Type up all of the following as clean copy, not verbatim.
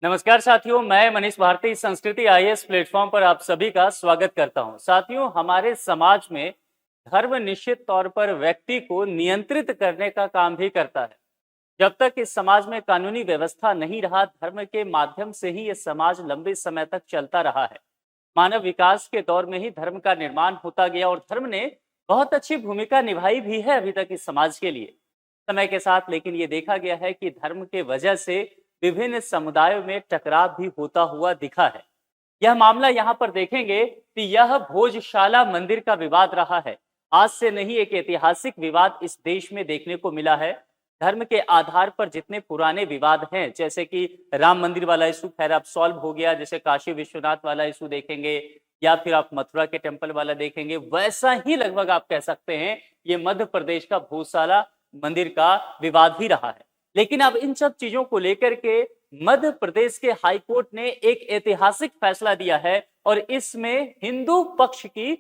नमस्कार साथियों, मैं मनीष भारती संस्कृति आईएएस प्लेटफॉर्म पर आप सभी का स्वागत करता हूं। साथियों, हमारे समाज में धर्म निश्चित तौर पर व्यक्ति को नियंत्रित करने का काम भी करता है। जब तक इस समाज में कानूनी व्यवस्था नहीं रहा, धर्म के माध्यम से ही ये समाज लंबे समय तक चलता रहा है। मानव विकास के दौर में ही धर्म का निर्माण होता गया और धर्म ने बहुत अच्छी भूमिका निभाई भी है अभी तक इस समाज के लिए। समय के साथ लेकिन ये देखा गया है कि धर्म के वजह से विभिन्न समुदायों में टकराव भी होता हुआ दिखा है। यह मामला यहाँ पर देखेंगे कि यह भोजशाला मंदिर का विवाद रहा है। आज से नहीं, एक ऐतिहासिक विवाद इस देश में देखने को मिला है। धर्म के आधार पर जितने पुराने विवाद हैं, जैसे कि राम मंदिर वाला इशू, खैर अब सॉल्व हो गया। जैसे काशी विश्वनाथ वाला इशू देखेंगे या फिर आप मथुरा के टेम्पल वाला देखेंगे, वैसा ही लगभग आप कह सकते हैं ये मध्य प्रदेश का भोजशाला मंदिर का विवाद ही रहा है। लेकिन अब इन सब चीजों को लेकर के मध्य प्रदेश के हाई कोर्ट ने एक ऐतिहासिक फैसला दिया है और इसमें हिंदू पक्ष की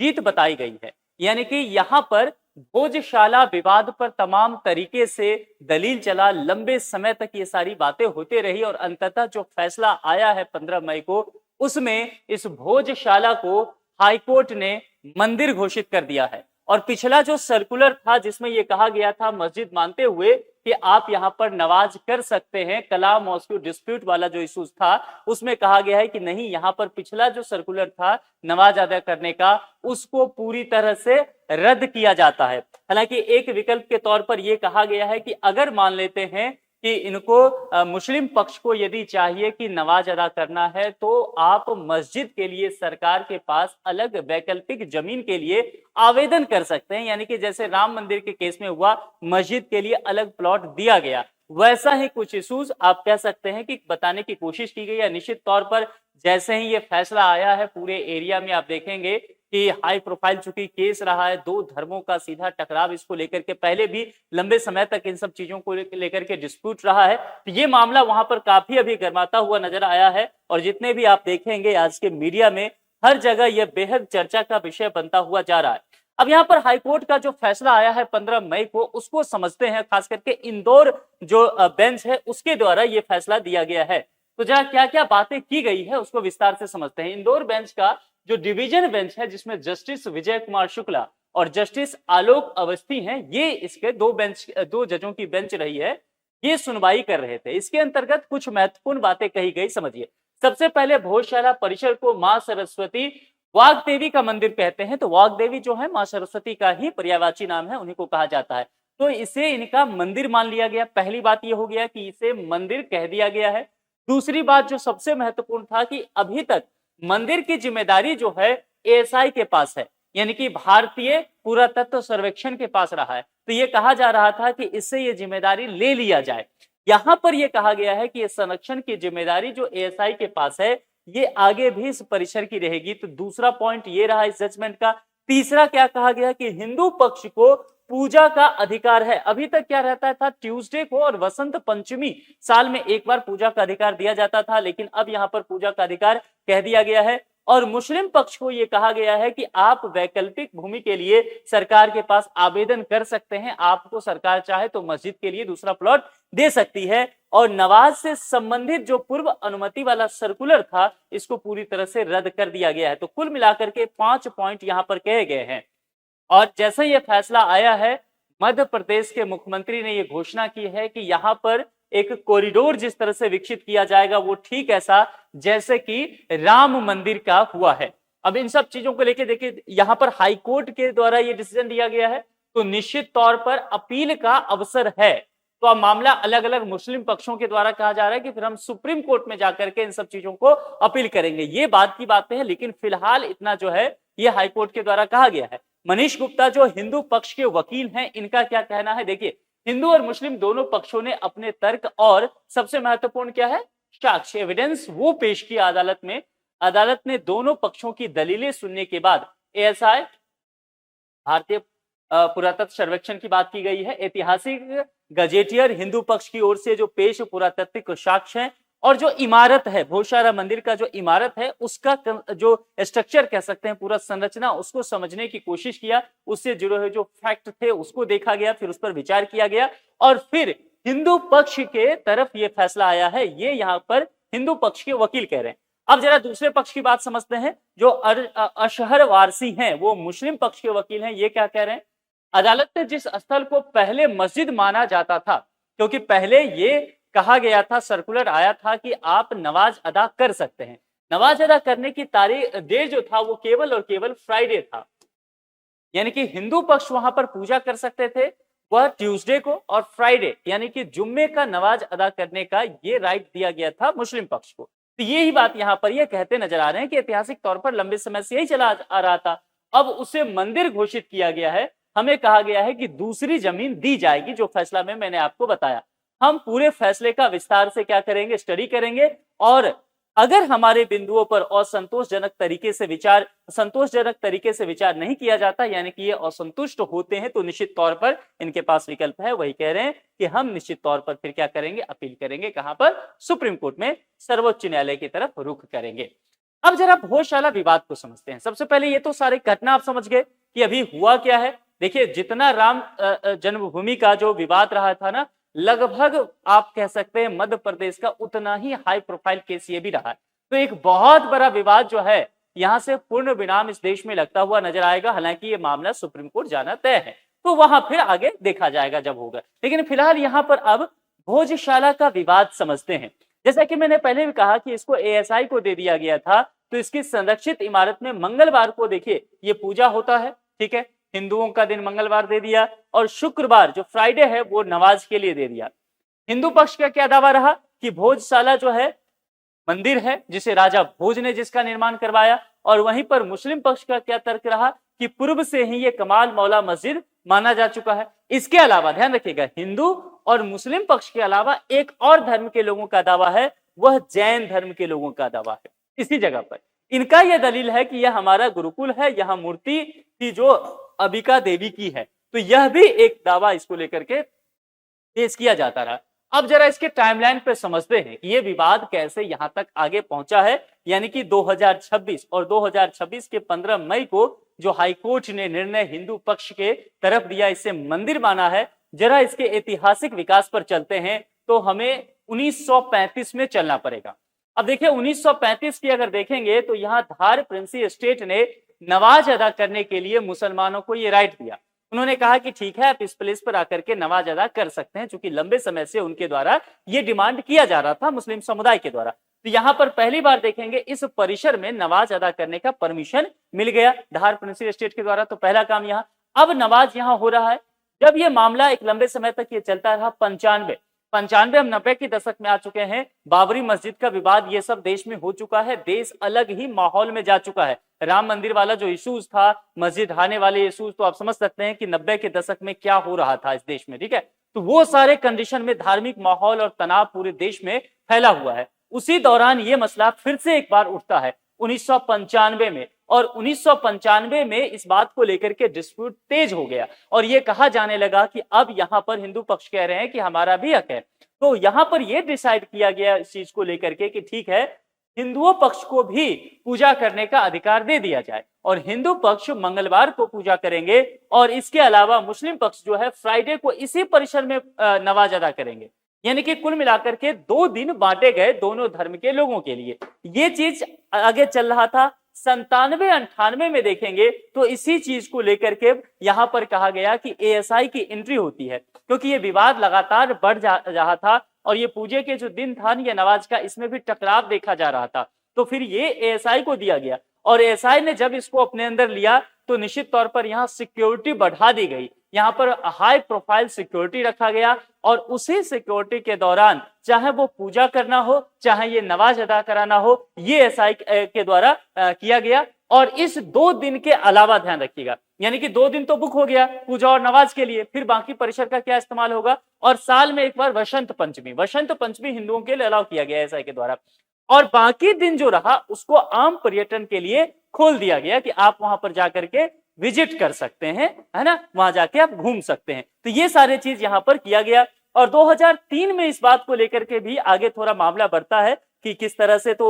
जीत बताई गई है। यानी कि यहाँ पर भोजशाला विवाद पर तमाम तरीके से दलील चला, लंबे समय तक ये सारी बातें होते रही और अंततः जो फैसला आया है 15 मई को, उसमें इस भोजशाला को हाईकोर्ट ने मंदिर घोषित कर दिया है। और पिछला जो सर्कुलर था जिसमें यह कहा गया था, मस्जिद मानते हुए कि आप यहां पर नमाज कर सकते हैं, कला मॉस्क्यू डिस्प्यूट वाला जो इशूज था, उसमें कहा गया है कि नहीं, यहां पर पिछला जो सर्कुलर था नमाज अदा करने का, उसको पूरी तरह से रद्द किया जाता है। हालांकि एक विकल्प के तौर पर यह कहा गया है कि अगर मान लेते हैं कि इनको मुस्लिम पक्ष को यदि चाहिए कि नमाज अदा करना है, तो आप मस्जिद के लिए सरकार के पास अलग वैकल्पिक जमीन के लिए आवेदन कर सकते हैं। यानी कि जैसे राम मंदिर के केस में हुआ, मस्जिद के लिए अलग प्लॉट दिया गया, वैसा ही कुछ इशूज आप कह सकते हैं कि बताने की कोशिश की गई है। निश्चित तौर पर जैसे ही ये फैसला आया है, पूरे एरिया में आप देखेंगे कि हाई प्रोफाइल चूंकि केस रहा है, दो धर्मों का सीधा टकराव इसको लेकर के पहले भी लंबे समय तक इन सब चीजों को लेकर के डिस्प्यूट रहा है, तो ये मामला वहां पर काफी अभी गर्माता हुआ नजर आया है। और जितने भी आप देखेंगे आज के मीडिया में, हर जगह यह बेहद चर्चा का विषय बनता हुआ जा रहा है। अब यहाँ पर हाईकोर्ट का जो फैसला आया है 15 मई को, उसको समझते हैं। खास करके इंदौर जो बेंच है उसके द्वारा यह फैसला दिया गया है। तो जहाँ क्या क्या बातें की गई है उसको विस्तार से समझते हैं। इंदौर बेंच का जो डिवीजन बेंच है, जिसमें जस्टिस विजय कुमार शुक्ला और जस्टिस आलोक अवस्थी हैं, ये इसके दो जजों की बेंच रही है, ये सुनवाई कर रहे थे। इसके अंतर्गत कुछ महत्वपूर्ण बातें कही गई, समझिए। सबसे पहले भोजशाला परिसर को मां सरस्वती वाग्देवी का मंदिर कहते हैं। तो वाग्देवी जो है मां सरस्वती का ही पर्यायवाची नाम है, उन्हीं को कहा जाता है। तो इसे इनका मंदिर मान लिया गया। पहली बात यह हो गया कि इसे मंदिर कह दिया गया है। दूसरी बात जो सबसे महत्वपूर्ण था कि अभी तक मंदिर की जिम्मेदारी जो है एएसआई के पास है, यानी कि भारतीय पुरातत्व सर्वेक्षण के पास रहा है। तो ये कहा जा रहा था कि इससे ये जिम्मेदारी ले लिया जाए। यहां पर यह कहा गया है कि ये संरक्षण की जिम्मेदारी जो एएसआई के पास है, ये आगे भी इस परिसर की रहेगी। तो दूसरा पॉइंट ये रहा इस जजमेंट का। तीसरा क्या कहा गया कि हिंदू पक्ष को पूजा का अधिकार है। अभी तक क्या रहता था, ट्यूसडे को और वसंत पंचमी साल में एक बार पूजा का अधिकार दिया जाता था, लेकिन अब यहां पर पूजा का अधिकार कह दिया गया है। और मुस्लिम पक्ष को यह कहा गया है कि आप वैकल्पिक भूमि के लिए सरकार के पास आवेदन कर सकते हैं। आपको सरकार चाहे तो मस्जिद के लिए दूसरा प्लॉट दे सकती है। और नमाज से संबंधित जो पूर्व अनुमति वाला सर्कुलर था, इसको पूरी तरह से रद्द कर दिया गया है। तो कुल मिलाकर के 5 पॉइंट यहां पर कहे गए हैं। और जैसे ये फैसला आया है, मध्य प्रदेश के मुख्यमंत्री ने यह घोषणा की है कि यहां पर एक कॉरिडोर जिस तरह से विकसित किया जाएगा, वो ठीक ऐसा जैसे कि राम मंदिर का हुआ है। अब इन सब चीजों को लेकर देखिए, यहां पर हाईकोर्ट के द्वारा ये डिसीजन दिया गया है, तो निश्चित तौर पर अपील का अवसर है। तो अब मामला अलग अलग मुस्लिम पक्षों के द्वारा कहा जा रहा है कि फिर हम सुप्रीम कोर्ट में जाकर के इन सब चीजों को अपील करेंगे। ये बात की बातें हैं, लेकिन फिलहाल इतना जो है ये हाईकोर्ट के द्वारा कहा गया है। मनीष गुप्ता जो हिंदू पक्ष के वकील हैं, इनका क्या कहना है, देखिए। हिंदू और मुस्लिम दोनों पक्षों ने अपने तर्क और सबसे महत्वपूर्ण क्या है, साक्ष्य, एविडेंस, वो पेश किया अदालत में। अदालत ने दोनों पक्षों की दलीलें सुनने के बाद एएसआई, भारतीय पुरातत्व सर्वेक्षण की बात की गई है, ऐतिहासिक गजेटियर, हिंदू पक्ष की ओर से जो पेश पुरातत्विक साक्ष्य है, और जो इमारत है, भोजशाला मंदिर का जो इमारत है, उसका जो स्ट्रक्चर कह सकते हैं, पूरा संरचना, उसको समझने की कोशिश किया। उससे जुड़े हुए जो फैक्ट थे उसको देखा गया, फिर उस पर विचार किया गया, और फिर हिंदू पक्ष के तरफ ये फैसला आया है। ये यहाँ पर हिंदू पक्ष के वकील कह रहे हैं। अब जरा दूसरे पक्ष की बात समझते हैं। जो अशहर वारसी हैं वो मुस्लिम पक्ष के वकील हैं, ये क्या कह रहे हैं? अदालत ने जिस स्थल को पहले मस्जिद माना जाता था, क्योंकि पहले ये कहा गया था, सर्कुलर आया था कि आप नमाज अदा कर सकते हैं, नमाज अदा करने की तारीख डेट जो था वो केवल और केवल फ्राइडे था, यानी कि हिंदू पक्ष वहां पर पूजा कर सकते थे वह ट्यूसडे को, और फ्राइडे यानी कि जुम्मे का नमाज अदा करने का ये राइट दिया गया था मुस्लिम पक्ष को। तो यही बात यहाँ पर ये कहते नजर आ रहे हैं कि ऐतिहासिक तौर पर लंबे समय से यही चला आ रहा था, अब उसे मंदिर घोषित किया गया है। हमें कहा गया है कि दूसरी जमीन दी जाएगी, जो फैसला में मैंने आपको बताया। हम पूरे फैसले का विस्तार से क्या करेंगे, स्टडी करेंगे, और अगर हमारे बिंदुओं पर संतोषजनक तरीके से विचार नहीं किया जाता, यानी कि ये असंतुष्ट होते हैं, तो निश्चित तौर पर इनके पास विकल्प है। वही कह रहे हैं कि हम निश्चित तौर पर फिर क्या करेंगे, अपील करेंगे। कहां पर? सुप्रीम कोर्ट में, सर्वोच्च न्यायालय की तरफ रुख करेंगे। अब जरा भोजशाला विवाद को समझते हैं। सबसे पहले ये तो सारी घटना आप समझ गए कि अभी हुआ क्या है। देखिए, जितना राम जन्मभूमि का जो विवाद रहा था ना, लगभग आप कह सकते हैं मध्य प्रदेश का उतना ही हाई प्रोफाइल केस ये भी रहा है। तो एक बहुत बड़ा विवाद जो है यहां से पूर्ण विराम इस देश में लगता हुआ नजर आएगा। हालांकि ये मामला सुप्रीम कोर्ट जाना तय है, तो वहां फिर आगे देखा जाएगा जब होगा। लेकिन फिलहाल यहाँ पर अब भोजशाला का विवाद समझते हैं। जैसा कि मैंने पहले भी कहा कि इसको एएसआई को दे दिया गया था, तो इसकी संरक्षित इमारत में मंगलवार को देखिए ये पूजा होता है, ठीक है, हिंदुओं का दिन मंगलवार दे दिया, और शुक्रवार जो फ्राइडे है वो नमाज के लिए दे दिया। हिंदू पक्ष का क्या दावा रहा कि भोजशाला जो है मंदिर है जिसे राजा भोज ने जिसका निर्माण करवाया, और वहीं पर मुस्लिम पक्ष का क्या तर्क रहा कि पूर्व से ही ये कमाल मौला मस्जिद माना जा चुका है। इसके अलावा ध्यान रखिएगा, हिंदू और मुस्लिम पक्ष के अलावा एक और धर्म के लोगों का दावा है, वह जैन धर्म के लोगों का दावा है। इसी जगह पर इनका यह दलील है कि यह हमारा गुरुकुल है, यह मूर्ति थी जो अंबिका देवी की है। तो यह भी एक दावा इसको लेकर के पेश किया जाता रहा। अब जरा इसके टाइमलाइन पे समझते हैं कि ये विवाद कैसे यहां तक आगे पहुंचा है। यानी कि 2026 और 2026 के 15 मई को जो हाईकोर्ट ने निर्णय हिंदू पक्ष के तरफ दिया, इसे मंदिर माना है। जरा इसके ऐतिहासिक विकास पर चलते हैं तो हमें 1935 में चलना पड़ेगा। अब देखिए 1935 की अगर देखेंगे तो यहाँ धार प्रिंसी स्टेट ने नमाज अदा करने के लिए मुसलमानों को ये राइट दिया। उन्होंने कहा कि ठीक है, आप इस प्लेस पर आकर के नमाज अदा कर सकते हैं, चूंकि लंबे समय से उनके द्वारा ये डिमांड किया जा रहा था मुस्लिम समुदाय के द्वारा। तो यहाँ पर पहली बार देखेंगे इस परिसर में नमाज अदा करने का परमिशन मिल गया धार प्रिंसी स्टेट के द्वारा। तो पहला काम यहाँ, अब नमाज यहाँ हो रहा है। जब ये मामला एक लंबे समय तक ये चलता रहा, 95 हम 90 के दशक में आ चुके हैं, बाबरी मस्जिद का विवाद ये सब देश में हो चुका है, देश अलग ही माहौल में जा चुका है। राम मंदिर वाला जो इश्यूज था, मस्जिद ढाने वाले इश्यूज, तो आप समझ सकते हैं कि 90 के दशक में क्या हो रहा था इस देश में, ठीक है। तो वो सारे कंडीशन में धार्मिक माहौल और तनाव पूरे देश में फैला हुआ है। उसी दौरान ये मसला फिर से एक बार उठता है 1995 में, और 1995 में इस बात को लेकर के डिस्प्यूट तेज हो गया और ये कहा जाने लगा कि अब यहाँ पर हिंदू पक्ष कह रहे हैं कि हमारा भी हक है। तो यहाँ पर यह डिसाइड किया गया इस चीज को लेकर के कि ठीक है, हिंदुओं पक्ष को भी पूजा करने का अधिकार दे दिया जाए, और हिंदू पक्ष मंगलवार को पूजा करेंगे, और इसके अलावा मुस्लिम पक्ष जो है फ्राइडे को इसी परिसर में नमाज अदा करेंगे। यानी कि कुल मिलाकर के 2 दिन बांटे गए दोनों धर्म के लोगों के लिए। ये चीज आगे चल रहा था। 97-98 में देखेंगे तो इसी चीज को लेकर के यहां पर कहा गया कि एएसआई की एंट्री होती है, क्योंकि ये विवाद लगातार बढ़ रहा था और ये पूजे के जो दिन था या नमाज का, इसमें भी टकराव देखा जा रहा था। तो फिर ये एएसआई को दिया गया, और एएसआई ने जब इसको अपने अंदर लिया तो निश्चित तौर पर यहाँ सिक्योरिटी बढ़ा दी गई। यहाँ पर हाई प्रोफाइल सिक्योरिटी रखा गया, और उसी सिक्योरिटी के दौरान चाहे वो पूजा करना हो, चाहे ये नमाज अदा कराना हो, ये एएसआई के द्वारा किया गया। और इस 2 दिन के अलावा ध्यान रखिएगा, यानी कि 2 दिन तो बुक हो गया पूजा और नमाज के लिए, फिर बाकी परिसर का क्या इस्तेमाल होगा। और साल में एक बार वसंत पंचमी हिंदुओं के लिए अलाउ किया गया एएसआई के द्वारा, और बाकी दिन जो रहा उसको आम पर्यटन के लिए खोल दिया गया कि आप वहां पर जाकर के विजिट कर सकते हैं, है ना, वहां जाके आप घूम सकते हैं। तो ये सारे चीज यहाँ पर किया गया। और 2003 में इस बात को लेकर के भी आगे थोड़ा मामला बढ़ता है कि किस तरह से तो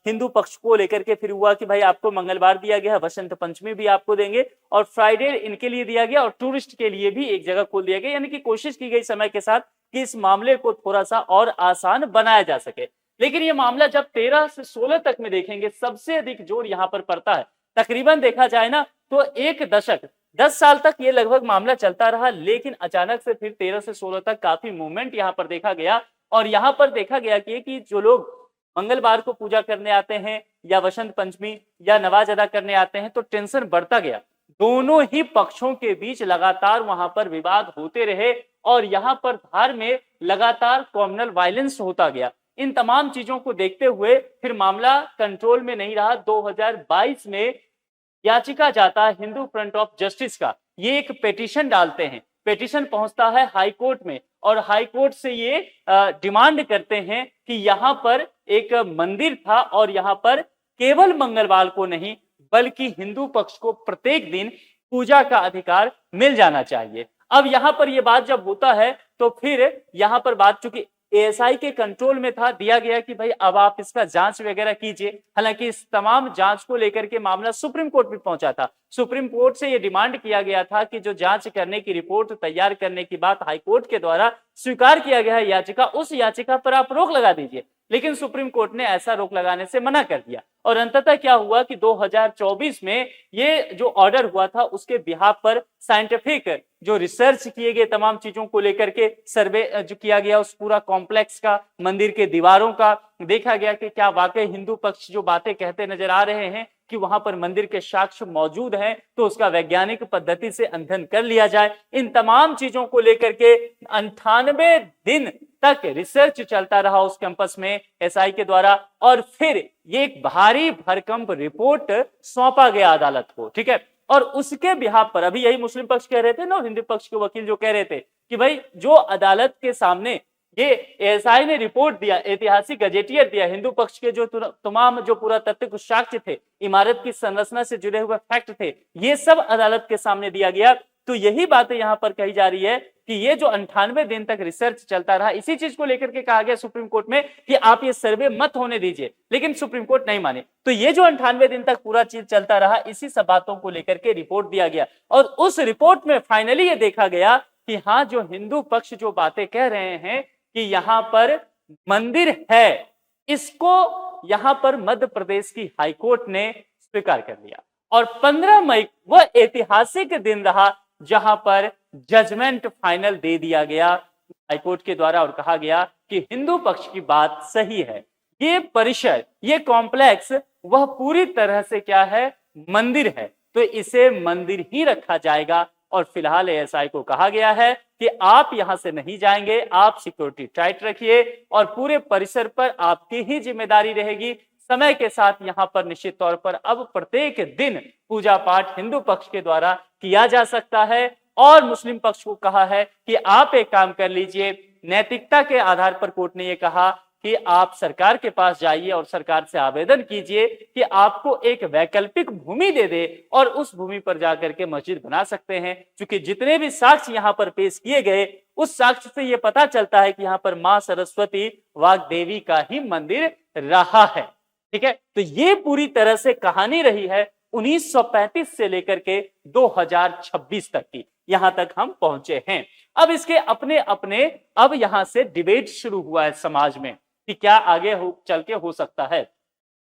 हिंदू पक्ष को लेकर के फिर हुआ कि भाई आपको मंगलवार दिया गया, वसंत पंचमी भी आपको देंगे, और फ्राइडे इनके लिए दिया गया, और टूरिस्ट के लिए भी एक जगह खोल दिया गया। यानी कि कोशिश की गई समय के साथ कि इस मामले को थोड़ा सा और आसान बनाया जा सके। लेकिन ये मामला जब 13 से 16 तक में देखेंगे, सबसे अधिक जोर यहाँ पर पड़ता है। तकरीबन देखा जाए ना तो एक दशक 10 साल तक ये लगभग मामला चलता रहा, लेकिन अचानक से फिर 13 से 16 तक काफी मूवमेंट यहाँ पर देखा गया। और यहाँ पर देखा गया कि जो लोग मंगलवार को पूजा करने आते हैं या वसंत पंचमी या नमाज अदा करने आते हैं तो टेंशन बढ़ता गया। दोनों ही पक्षों के बीच लगातार वहां पर विवाद होते रहे और यहाँ पर धार में लगातार कम्युनल वायलेंस होता गया। इन तमाम चीजों को देखते हुए फिर मामला कंट्रोल में नहीं रहा। 2022 में याचिका जाता है हिंदू फ्रंट ऑफ जस्टिस का, ये एक पिटीशन डालते हैं, पिटीशन पहुंचता है हाई कोर्ट में और हाई कोर्ट से ये डिमांड करते हैं कि यहाँ पर एक मंदिर था और यहाँ पर केवल मंगलवार को नहीं बल्कि हिंदू पक्ष को प्रत्येक दिन पूजा का अधिकार मिल जाना चाहिए। अब यहाँ पर ये बात जब होता है तो फिर यहाँ पर बात चूंकि एएसआई के कंट्रोल में था, दिया गया कि भाई अब आप इसका जांच वगैरह कीजिए। हालांकि इस तमाम जांच को लेकर के मामला सुप्रीम कोर्ट में पहुंचा था। सुप्रीम कोर्ट से यह डिमांड किया गया था कि जो जांच करने की रिपोर्ट तैयार करने की बात हाई कोर्ट के द्वारा स्वीकार किया गया है याचिका, उस याचिका पर आप रोक लगा दीजिए। लेकिन सुप्रीम कोर्ट ने ऐसा रोक लगाने से मना कर दिया और अंततः क्या हुआ कि 2024 में ये जो ऑर्डर हुआ था उसके बिहाफ पर साइंटिफिक जो रिसर्च किए गए तमाम चीजों को लेकर के सर्वे जो किया गया उस पूरा कॉम्प्लेक्स का, मंदिर के दीवारों का, देखा गया कि क्या वाकई हिंदू पक्ष जो बातें कहते नजर आ रहे हैं कि वहां पर मंदिर के साक्ष्य मौजूद हैं तो उसका वैज्ञानिक पद्धति से अध्ययन कर लिया जाए। इन तमाम चीजों को लेकर के 98 दिन तक रिसर्च चलता रहा उस कैंपस में एसआई के द्वारा और फिर ये एक भारी भरकम रिपोर्ट सौंपा गया अदालत को, ठीक है। और उसके बिहाफ पर अभी यही मुस्लिम पक्ष कह रहे थे ना, हिंदू पक्ष के वकील जो कह रहे थे कि भाई जो अदालत के सामने ये एएसआई ने रिपोर्ट दिया, ऐतिहासिक गजेटियर दिया, हिंदू पक्ष के जो तमाम जो पूरा तथ्य कुछ साक्ष्य थे, इमारत की संरचना से जुड़े हुए फैक्ट थे, ये सब अदालत के सामने दिया गया। तो यही बातें यहाँ पर कही जा रही है कि ये जो 98 दिन तक रिसर्च चलता रहा, इसी चीज को लेकर के कहा गया सुप्रीम कोर्ट में कि आप ये सर्वे मत होने दीजिए, लेकिन सुप्रीम कोर्ट नहीं माने। तो ये जो 98 दिन तक पूरा चीज चलता रहा, इसी सब बातों को लेकर के रिपोर्ट दिया गया और उस रिपोर्ट में फाइनली ये देखा गया कि हाँ, जो हिंदू पक्ष जो बातें कह रहे हैं कि यहाँ पर मंदिर है, इसको यहाँ पर मध्य प्रदेश की हाईकोर्ट ने स्वीकार कर लिया और 15 मई वह ऐतिहासिक दिन रहा जहां पर जजमेंट फाइनल दे दिया गया हाईकोर्ट के द्वारा और कहा गया कि हिंदू पक्ष की बात सही है। ये परिसर, ये कॉम्प्लेक्स वह पूरी तरह से क्या है, मंदिर है, तो इसे मंदिर ही रखा जाएगा। और फिलहाल एएसआई को कहा गया है कि आप यहां से नहीं जाएंगे, आप सिक्योरिटी टाइट रखिए और पूरे परिसर पर आपकी ही जिम्मेदारी रहेगी। समय के साथ यहाँ पर निश्चित तौर पर अब प्रत्येक दिन पूजा पाठ हिंदू पक्ष के द्वारा किया जा सकता है और मुस्लिम पक्ष को कहा है कि आप एक काम कर लीजिए, नैतिकता के आधार पर कोर्ट ने यह कहा कि आप सरकार के पास जाइए और सरकार से आवेदन कीजिए कि आपको एक वैकल्पिक भूमि दे दे और उस भूमि पर जाकर के मस्जिद बना सकते हैं। क्योंकि जितने भी साक्ष्य यहाँ पर पेश किए गए उस साक्ष्य से यह पता चलता है कि यहाँ पर मां सरस्वती वाग्देवी का ही मंदिर रहा है, ठीक है। तो ये पूरी तरह से कहानी रही है 1935 से लेकर के 2026 तक की, यहां तक हम पहुंचे हैं। अब इसके अपने अपने अब यहां से डिबेट शुरू हुआ है समाज में कि क्या आगे चल के हो सकता है।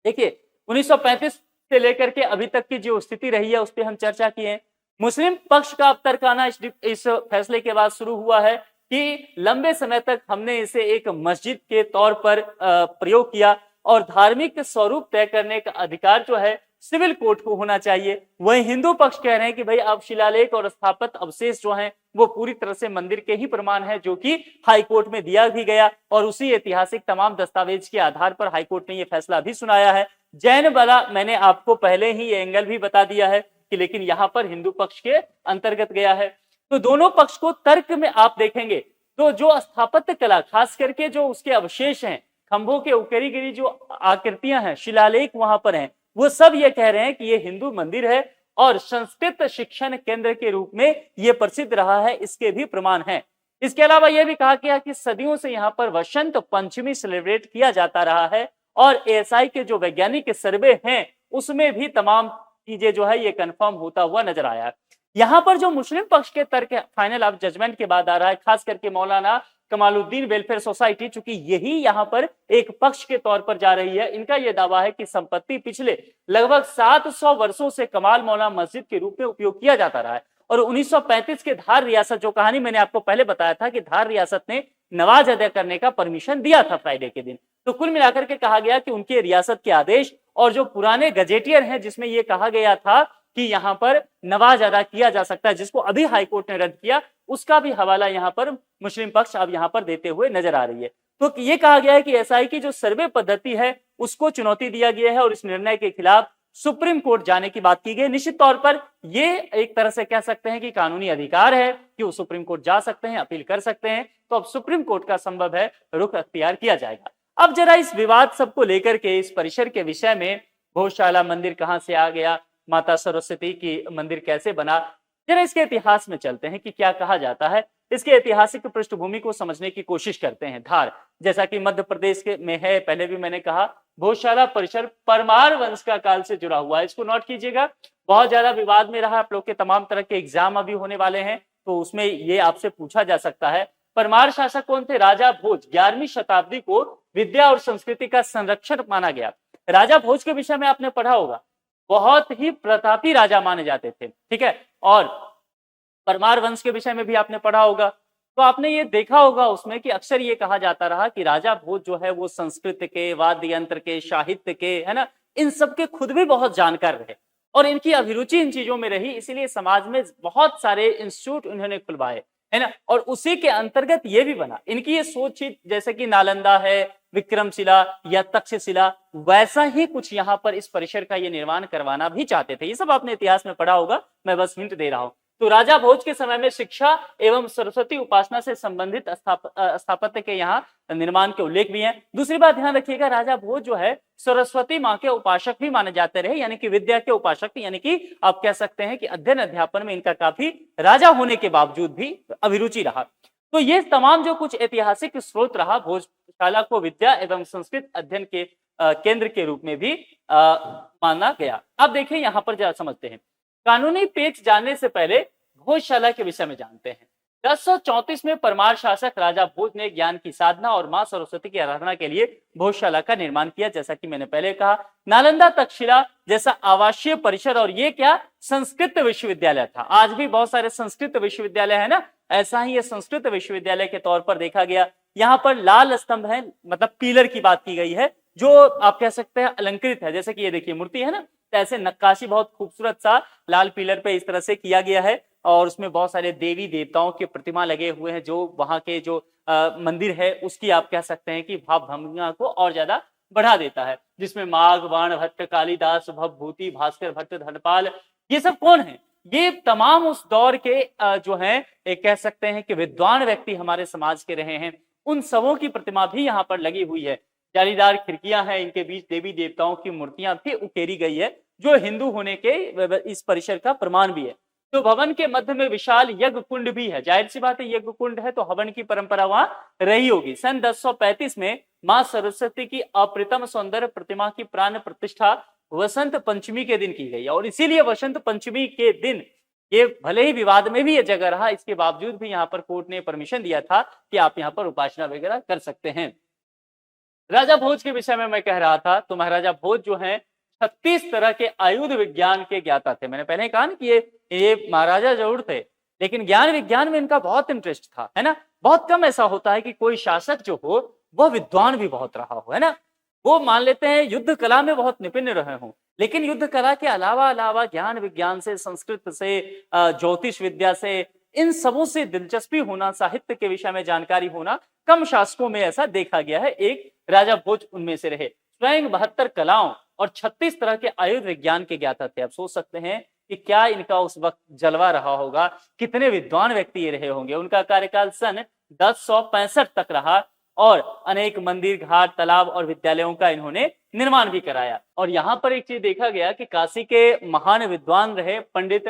देखिए 1935 से लेकर के अभी तक की जो स्थिति रही है उस पर हम चर्चा किए। मुस्लिम पक्ष का अब तर्काना इस फैसले के बाद शुरू हुआ है कि लंबे समय तक हमने इसे एक मस्जिद के तौर पर प्रयोग किया और धार्मिक स्वरूप तय करने का अधिकार जो है सिविल कोर्ट को होना चाहिए। वही हिंदू पक्ष कह रहे हैं कि भाई अब शिलालेख और स्थापित अवशेष जो हैं वो पूरी तरह से मंदिर के ही प्रमाण है, जो कि हाई कोर्ट में दिया भी गया और उसी ऐतिहासिक तमाम दस्तावेज के आधार पर हाई कोर्ट ने ये फैसला भी सुनाया है। जैन वाला मैंने आपको पहले ही ये एंगल भी बता दिया है कि लेकिन यहाँ पर हिंदू पक्ष के अंतर्गत गया है। तो दोनों पक्ष को तर्क में आप देखेंगे तो जो स्थापत्य कला, खास करके जो उसके अवशेष हैं, खंभों के उकेरी गिरी जो आकृतियां हैं, शिलालेख वहां पर हैं, वो सब ये कह रहे हैं कि ये हिंदू मंदिर है और संस्कृत शिक्षण केंद्र के रूप में ये प्रसिद्ध रहा है, इसके भी प्रमाण हैं। इसके अलावा यह भी कहा गया कि सदियों से यहाँ पर वसंत पंचमी सेलिब्रेट किया जाता रहा है और एएसआई के जो वैज्ञानिक सर्वे हैं उसमें भी तमाम चीजें जो है ये कंफर्म होता हुआ नजर आया। यहाँ पर जो मुस्लिम पक्ष के तर्क फाइनल अब जजमेंट के बाद आ रहा है, खास करके मौलाना कमालुद्दीन वेलफेयर सोसाइटी, चूंकि यही यहाँ पर एक पक्ष के तौर पर जा रही है, इनका यह दावा है कि संपत्ति पिछले लगभग 700 वर्षों से कमाल मौला मस्जिद के रूप में उपयोग किया जाता रहा है। और 1935 के धार रियासत, जो कहानी मैंने आपको पहले बताया था कि धार रियासत ने नमाज अदा करने का परमिशन दिया था फ्राइडे के दिन। तो कुल मिलाकर के कहा गया कि उनके रियासत के आदेश और जो पुराने गजेटियर हैं जिसमें यह कहा गया था कि यहाँ पर नमाज अदा किया जा सकता है, जिसको अभी हाईकोर्ट ने रद्द किया, उसका भी हवाला यहाँ पर मुस्लिम पक्ष अब यहाँ पर देते हुए नजर आ रही है। तो ये कहा गया है कि एसआई की जो सर्वे पद्धति है उसको चुनौती दिया गया है और इस निर्णय के खिलाफ सुप्रीम कोर्ट जाने की बात की गई। निश्चित तौर पर ये एक तरह से कह सकते हैं कि कानूनी अधिकार है कि वो सुप्रीम कोर्ट जा सकते हैं, अपील कर सकते हैं। तो अब सुप्रीम कोर्ट का संभव है रुख अख्तियार किया जाएगा। अब जरा इस विवाद सबको लेकर के, इस परिसर के विषय में, भोजशाला मंदिर कहां से आ गया, माता सरस्वती की मंदिर कैसे बना, जरा इसके इतिहास में चलते हैं कि क्या कहा जाता है। इसके ऐतिहासिक पृष्ठभूमि को समझने की कोशिश करते हैं। धार जैसा कि मध्य प्रदेश के में है, पहले भी मैंने कहा, भोजशाला परिसर परमार वंश का काल से जुड़ा हुआ है। इसको नोट कीजिएगा, बहुत ज्यादा विवाद में रहा। आप लोग के तमाम तरह के एग्जाम अभी होने वाले हैं, तो उसमें ये आपसे पूछा जा सकता है, परमार शासक कौन थे? राजा भोज। 11वीं शताब्दी को विद्या और संस्कृति का संरक्षक माना गया। राजा भोज के विषय में आपने पढ़ा होगा, बहुत ही प्रतापी राजा माने जाते थे, ठीक है। और परमार वंश के विषय में भी आपने पढ़ा होगा, तो आपने ये देखा होगा उसमें कि अक्सर ये कहा जाता रहा कि राजा भोज जो है वो संस्कृत के, वाद्य यंत्र के, साहित्य के, है ना, इन सब के खुद भी बहुत जानकार रहे और इनकी अभिरुचि इन चीजों में रही। इसीलिए समाज में बहुत सारे इंस्टीट्यूट उन्होंने खुलवाए, है ना, और उसी के अंतर्गत ये भी बना। इनकी ये सोच ही जैसे कि नालंदा है, विक्रमशिला या तक्षशिला, वैसा ही कुछ यहाँ पर इस परिसर का ये निर्माण करवाना भी चाहते थे। ये सब आपने इतिहास में पढ़ा होगा, मैं बस हिंट दे रहा हूँ। तो राजा भोज के समय में शिक्षा एवं सरस्वती उपासना से संबंधित स्थापत्य के यहाँ निर्माण के उल्लेख भी हैं। दूसरी बात ध्यान रखिएगा, राजा भोज जो है सरस्वती माँ के उपासक भी माने जाते रहे, यानी कि विद्या के उपासक, यानी कि आप कह सकते हैं कि अध्ययन अध्यापन में इनका काफी, राजा होने के बावजूद भी, अभिरुचि रहा। तो ये तमाम जो कुछ ऐतिहासिक स्रोत रहा, भोजशाला को विद्या एवं संस्कृत अध्ययन के केंद्र के रूप में भी माना गया। अब देखिए यहाँ पर जरा समझते हैं, कानूनी पेच जानने से पहले भोजशाला के विषय में जानते हैं। 1034 में परमार शासक राजा भोज ने ज्ञान की साधना और मां सरस्वती की आराधना के लिए भोजशाला का निर्माण किया। जैसा कि मैंने पहले कहा, नालंदा तक्षशिला जैसा आवासीय परिसर, और ये क्या, संस्कृत विश्वविद्यालय था। आज भी बहुत सारे संस्कृत विश्वविद्यालय है ना, ऐसा ही ये संस्कृत विश्वविद्यालय के तौर पर देखा गया। यहाँ पर लाल स्तंभ है, मतलब पिलर की बात की गई है, जो आप कह सकते हैं अलंकृत है। जैसे कि ये देखिए मूर्ति है ना, तो ऐसे नक्काशी बहुत खूबसूरत सा लाल पिलर पे इस तरह से किया गया है, और उसमें बहुत सारे देवी देवताओं के प्रतिमा लगे हुए हैं, जो वहां के जो मंदिर है उसकी आप कह सकते हैं कि भाव भंगिमा को और ज्यादा बढ़ा देता है, जिसमें माघ, बाण भट्ट, कालिदास, भवभूति, भास्कर भट्ट, धनपाल, ये सब कौन है? ये तमाम उस दौर के जो हैं, एक कह सकते हैं कि विद्वान व्यक्ति हमारे समाज के रहे हैं। उन सबों की प्रतिमा भी यहाँ पर लगी हुई है। जालीदार खिड़कियां हैं, इनके बीच देवी देवताओं की मूर्तियां भी उकेरी गई है, जो हिंदू होने के इस परिसर का प्रमाण भी है। तो भवन के मध्य में विशाल यज्ञ कुंड भी है। जाहिर सी बात है, यज्ञ कुंड है तो हवन की परंपरा वहां रही होगी। सन 1035 में मां सरस्वती की अप्रतिम सौंदर्य प्रतिमा की प्राण प्रतिष्ठा वसंत पंचमी के दिन की गई, और इसीलिए वसंत पंचमी के दिन, ये भले ही विवाद में भी ये जगह रहा, इसके बावजूद भी यहाँ पर कोर्ट ने परमिशन दिया था कि आप यहाँ पर उपासना वगैरह कर सकते हैं। राजा भोज के विषय में मैं कह रहा था, तो महाराजा भोज जो हैं 36 तरह के आयुध विज्ञान के ज्ञाता थे। मैंने पहले कहा ना कि ये महाराजा जरूर थे, लेकिन ज्ञान विज्ञान में इनका बहुत इंटरेस्ट था, है ना। बहुत कम ऐसा होता है कि कोई शासक जो हो वह विद्वान भी बहुत रहा हो, है ना। वो मान लेते हैं युद्ध कला में बहुत निपुण रहे हों, लेकिन युद्ध कला के अलावा ज्ञान विज्ञान से, संस्कृत से, ज्योतिष विद्या से, इन सबों से दिलचस्पी होना, साहित्य के विषय में जानकारी होना, कम शासकों में ऐसा देखा गया है। एक राजा भोज उनमें से रहे। स्वयं 72 कलाओं और 36 तरह के आयुर्वेद विज्ञान के ज्ञाता थे। आप सोच सकते हैं कि क्या इनका उस वक्त जलवा रहा होगा, कितने विद्वान व्यक्ति ये रहे होंगे। उनका कार्यकाल सन 1065 तक रहा और अनेक मंदिर, घाट, तालाब और विद्यालयों का इन्होंने निर्माण भी कराया। और यहाँ पर एक चीज देखा गया कि काशी के महान विद्वान रहे पंडित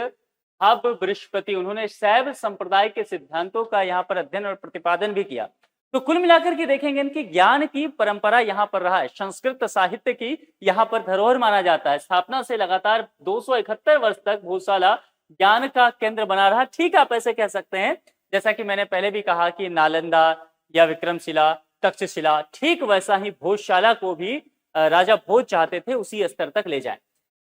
भाव बृहस्पति, उन्होंने शैव संप्रदाय के सिद्धांतों का यहाँ पर अध्ययन और प्रतिपादन भी किया। तो कुल मिलाकर के देखेंगे इनकी ज्ञान की परंपरा यहाँ पर रहा है। संस्कृत साहित्य की यहाँ पर धरोहर माना जाता है। स्थापना से लगातार 271 वर्ष तक भोजशाला ज्ञान का केंद्र बना रहा। ठीक, आप ऐसे कह सकते हैं, जैसा कि मैंने पहले भी कहा कि नालंदा या विक्रमशिला, तक्षशिला, ठीक वैसा ही भोजशाला को भी राजा भोज चाहते थे उसी स्तर तक ले जाएं।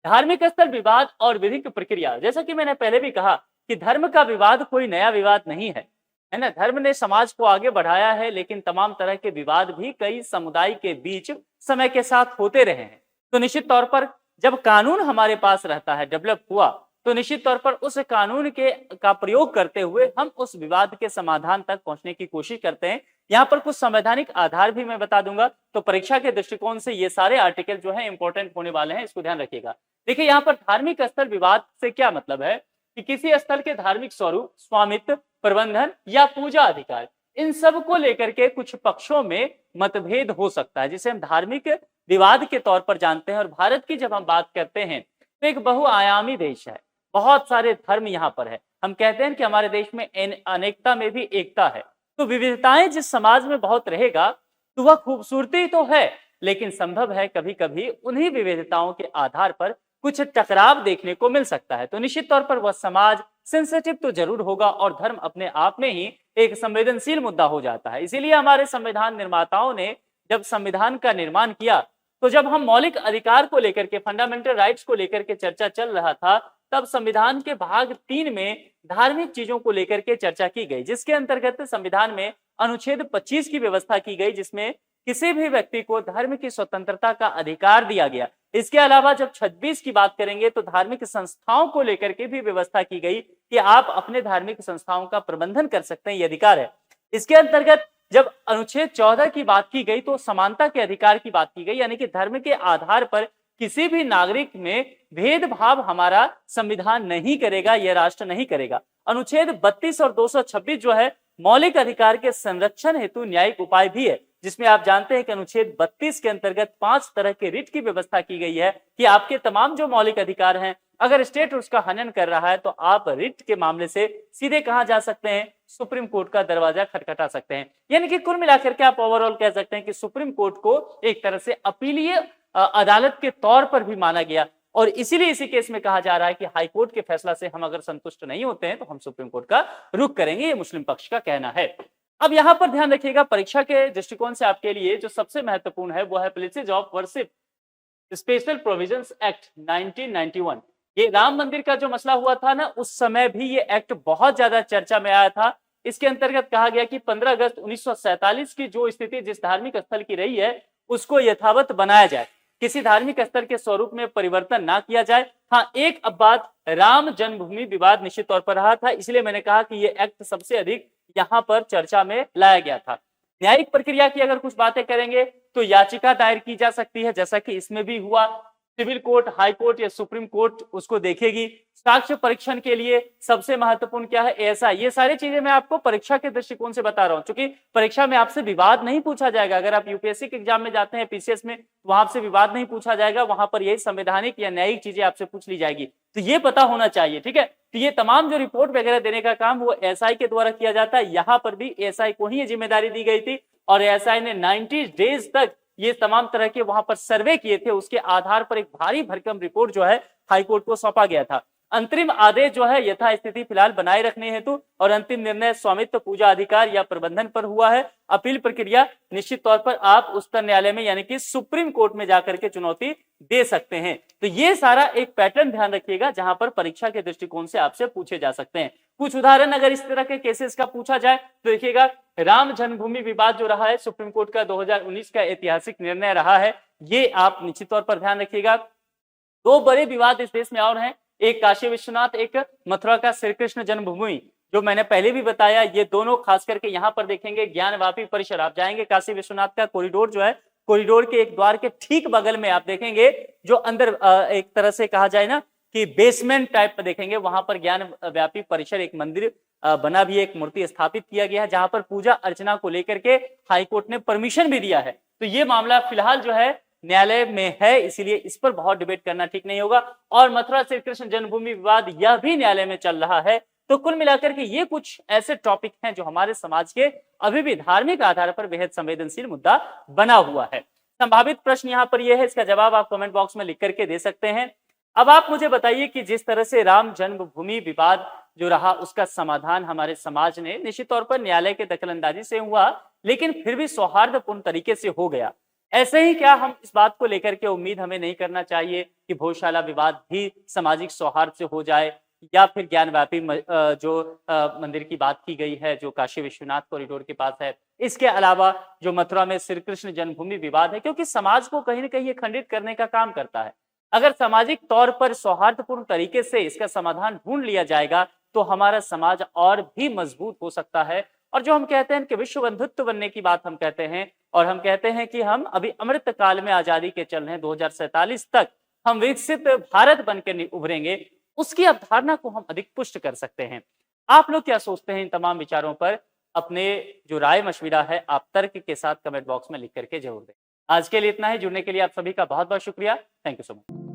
धार्मिक स्तर, विवाद और विधिक प्रक्रिया, जैसा कि मैंने पहले भी कहा कि धर्म का विवाद कोई नया विवाद नहीं है ना। धर्म ने समाज को आगे बढ़ाया है, लेकिन तमाम तरह के विवाद भी कई समुदाय के बीच समय के साथ होते रहे हैं। तो निश्चित तौर पर जब कानून हमारे पास रहता है, डेवलप हुआ, तो निश्चित तौर पर उस कानून का प्रयोग करते हुए हम उस विवाद के समाधान तक पहुंचने की कोशिश करते हैं। यहाँ पर कुछ संवैधानिक आधार भी मैं बता दूंगा, तो परीक्षा के दृष्टिकोण से ये सारे आर्टिकल जो है इंपॉर्टेंट होने वाले हैं, इसको ध्यान रखिएगा। देखिए यहाँ पर धार्मिक स्थल विवाद से क्या मतलब है कि किसी स्थल के धार्मिक स्वरूप, स्वामित्व, प्रबंधन या पूजा अधिकार, इन सब को लेकर के कुछ पक्षों में मतभेद हो सकता है, जिसे हम धार्मिक विवाद के तौर पर जानते हैं। और भारत की जब हम बात करते हैं तो एक बहुआयामी देश है, बहुत सारे धर्म यहाँ पर है। हम कहते हैं कि हमारे देश में अनेकता में भी एकता है। तो विविधताएं जिस समाज में बहुत रहेगा तो वह खूबसूरती तो है, लेकिन संभव है कभी कभी उन्हीं विविधताओं के आधार पर कुछ टकराव देखने को मिल सकता है। तो निश्चित तौर पर वह समाज सेंसिटिव तो जरूर होगा, और धर्म अपने आप में ही एक संवेदनशील मुद्दा हो जाता है। इसीलिए हमारे संविधान निर्माताओं ने जब संविधान का निर्माण किया, तो जब हम मौलिक अधिकार को लेकर के, फंडामेंटल राइट्स को लेकर के चर्चा चल रहा था, तब संविधान के भाग 3 में धार्मिक चीजों को लेकर के चर्चा की गई, जिसके अंतर्गत संविधान में अनुच्छेद 25 की व्यवस्था की गई, जिसमें किसी भी व्यक्ति को धर्म की स्वतंत्रता का अधिकार दिया गया। इसके अलावा जब 26 की बात करेंगे तो धार्मिक संस्थाओं को लेकर के भी व्यवस्था की गई कि आप अपने धार्मिक संस्थाओं का प्रबंधन कर सकते हैं, ये अधिकार है। इसके अंतर्गत जब अनुच्छेद 14 की बात की गई तो समानता के अधिकार की बात की गई, यानी कि धर्म के आधार पर किसी भी नागरिक में भेदभाव हमारा संविधान नहीं करेगा, यह राष्ट्र नहीं करेगा। अनुच्छेद 32 और 226 जो है मौलिक अधिकार के संरक्षण हेतु न्यायिक उपाय भी है, जिसमें आप जानते हैं कि अनुच्छेद 32 के अंतर्गत 5 तरह के रिट की व्यवस्था की गई है कि आपके तमाम जो मौलिक अधिकार हैं, अगर स्टेट उसका हनन कर रहा है तो आप रिट के मामले से सीधे कहां जा सकते हैं, सुप्रीम कोर्ट का दरवाजा खटखटा सकते हैं। यानी कि कुल मिलाकर के आप ओवरऑल कह सकते हैं कि सुप्रीम कोर्ट को एक तरह से अपीलीय अदालत के तौर पर भी माना गया, और इसीलिए इसी केस में कहा जा रहा है कि हाई कोर्ट के फैसला से हम अगर संतुष्ट नहीं होते हैं तो हम सुप्रीम कोर्ट का रुख करेंगे, ये मुस्लिम पक्ष का कहना है। अब यहां पर ध्यान रखिएगा, परीक्षा के दृष्टिकोण से आपके लिए जो सबसे महत्वपूर्ण है वो है places of worship special provisions act 1991। ये राम मंदिर का जो मसला हुआ था ना, उस समय भी ये एक्ट बहुत ज्यादा चर्चा में आया था। इसके अंतर्गत कहा गया कि 15 अगस्त 1947 की जो स्थिति जिस धार्मिक स्थल की रही है उसको यथावत बनाया जाए, किसी धार्मिक स्थल के स्वरूप में परिवर्तन ना किया जाए। हाँ, एक अब बात, राम जन्मभूमि विवाद निश्चित तौर पर रहा था, इसलिए मैंने कहा कि ये एक्ट सबसे अधिक यहाँ पर चर्चा में लाया गया था। न्यायिक प्रक्रिया की अगर कुछ बातें करेंगे तो याचिका दायर की जा सकती है, जैसा कि इसमें भी हुआ। सिविल कोर्ट, हाई कोर्ट या सुप्रीम कोर्ट उसको देखेगी। साक्ष्य परीक्षण के लिए सबसे महत्वपूर्ण क्या है, एएसआई। ये सारी चीजें मैं आपको परीक्षा के दृष्टिकोण से बता रहा हूं, क्योंकि परीक्षा में आपसे विवाद नहीं पूछा जाएगा। अगर आप यूपीएससी के एग्जाम में जाते हैं, पीसीएस में, तो वहां आपसे विवाद नहीं पूछा जाएगा, वहां पर यही संवैधानिक या न्यायिक चीजें आपसे पूछ ली जाएगी। तो ये पता होना चाहिए, ठीक है। तो ये तमाम जो रिपोर्ट वगैरह देने का काम वो एएसआई के द्वारा किया जाता है। यहाँ पर भी एएसआई को ही ये जिम्मेदारी दी गई थी, और एएसआई ने 90 डेज तक ये तमाम तरह के वहां पर सर्वे किए थे। उसके आधार पर एक भारी भरकम रिपोर्ट जो है हाईकोर्ट को सौंपा गया था। अंतरिम आदेश जो है यथास्थिति फिलहाल बनाए रखने हेतु, और अंतिम निर्णय स्वामित्व, पूजा अधिकार या प्रबंधन पर हुआ है। अपील प्रक्रिया निश्चित तौर पर आप उच्चतम न्यायालय में यानी कि सुप्रीम कोर्ट में जाकर के चुनौती दे सकते हैं। तो ये सारा एक पैटर्न ध्यान रखिएगा जहां पर परीक्षा के दृष्टिकोण से आपसे पूछे जा सकते हैं। कुछ उदाहरण अगर इस तरह के केसेस का पूछा जाए तो देखिएगा, राम जन्मभूमि विवाद जो रहा है, सुप्रीम कोर्ट का 2019 का ऐतिहासिक निर्णय रहा है, ये आप निश्चित तौर पर ध्यान रखिएगा। दो बड़े विवाद इस देश में और हैं, एक काशी विश्वनाथ, एक मथुरा का श्री कृष्ण जन्मभूमि, जो मैंने पहले भी बताया। ये दोनों खास करके यहाँ पर देखेंगे ज्ञानवापी परिसर। आप जाएंगे काशी विश्वनाथ का कॉरिडोर जो है, कॉरिडोर के एक द्वार के ठीक बगल में आप देखेंगे जो अंदर एक तरह से कहा जाए ना कि बेसमेंट टाइप में देखेंगे, वहां पर ज्ञानव्यापी परिसर, एक मंदिर बना भी, एक मूर्ति स्थापित किया गया है, जहां पर पूजा अर्चना को लेकर के हाईकोर्ट ने परमिशन भी दिया है। तो ये मामला फिलहाल जो है न्यायालय में है, इसीलिए इस पर बहुत डिबेट करना ठीक नहीं होगा। और मथुरा श्री कृष्ण जन्मभूमि विवाद, यह भी न्यायालय में चल रहा है। तो कुल मिलाकर के ये कुछ ऐसे टॉपिक हैं जो हमारे समाज के अभी भी धार्मिक आधार पर बेहद संवेदनशील मुद्दा बना हुआ है। संभावित प्रश्न यहाँ पर यह है, इसका जवाब आप कमेंट बॉक्स में लिख करके दे सकते हैं। अब आप मुझे बताइए कि जिस तरह से राम जन्मभूमि विवाद जो रहा उसका समाधान हमारे समाज ने निश्चित तौर पर न्यायालय के दखलंदाजी से हुआ, लेकिन फिर भी सौहार्दपूर्ण तरीके से हो गया। ऐसे ही क्या हम इस बात को लेकर के उम्मीद हमें नहीं करना चाहिए कि भोजशाला विवाद भी सामाजिक सौहार्द से हो जाए, या फिर ज्ञानव्यापी जो मंदिर की बात की गई है जो काशी विश्वनाथ कॉरिडोर के पास है, इसके अलावा जो मथुरा में श्री कृष्ण जन्मभूमि विवाद है, क्योंकि समाज को कहीं ना कहीं ये खंडित करने का काम करता है। अगर सामाजिक तौर पर सौहार्दपूर्ण तरीके से इसका समाधान ढूंढ लिया जाएगा तो हमारा समाज और भी मजबूत हो सकता है। और जो हम कहते हैं कि विश्व बंधुत्व बनने की बात हम कहते हैं, और हम कहते हैं कि हम अभी अमृत काल में आजादी के चल रहे हैं, 2047 तक हम विकसित भारत बन के उभरेंगे, उसकी अवधारणा को हम अधिक पुष्ट कर सकते हैं। आप लोग क्या सोचते हैं इन तमाम विचारों पर? अपने जो राय मशविरा है आप तर्क के साथ कमेंट बॉक्स में लिख करके जरूर दें। आज के लिए इतना ही। जुड़ने के लिए आप सभी का बहुत बहुत शुक्रिया। Thank you so much.